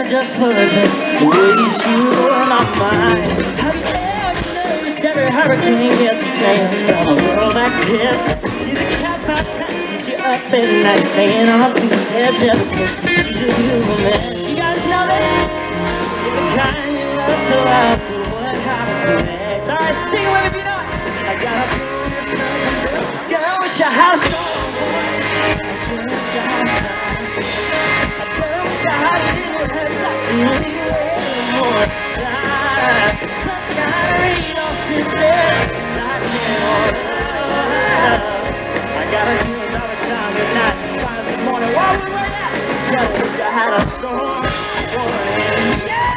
just for the way you shoot my mind. Have you ever noticed every hurricane gets its name from a girl like this? She's a cat by cat, get you up at night, hanging on to the edge of a kiss. She's a beautiful man. You guys know this? You're the kind you love to love, but what happens next? Alright, sing it with me if you know it. I gotta feel the sun come through. Gotta wish I had a storm, boy. I wish I had some. I wish I had a little heads up, really way more time. Some kind of rain on sister, not more love. I gotta do another time at night, 5 in the morning. While we were at, I wish I had a storm warning. Yeah!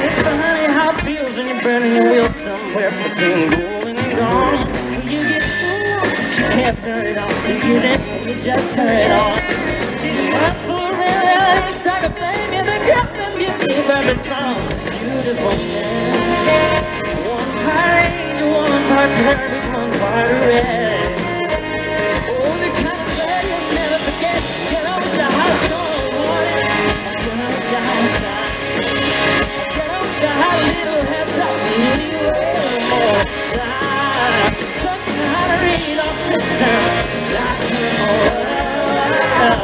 It's funny how it feels when you're burning your wheels somewhere between golden and gone. You get so lost that you can't turn it on. You get in and you just turn it on. She's a wonderful really looks like a flame in the cup and give me a perfect song. Beautiful man. One part angel, one part perfect, one part red. Oh, the kind of love you'll never forget. Get over your house, don't want it. Get over your house, I had a little heads up, really way more time. Some kind of real system, like more love.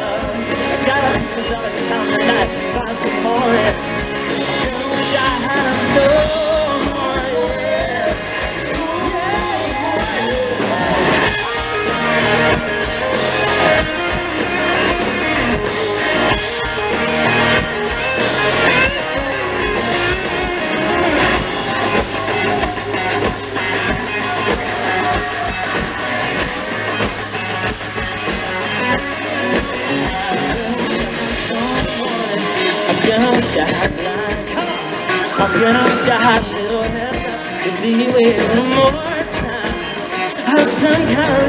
I gotta feel all the time tonight, 5 in the morning. I wish I had a storm, yeah. I'm gonna wish I had a little heads up, if you wait one more time. Some kind of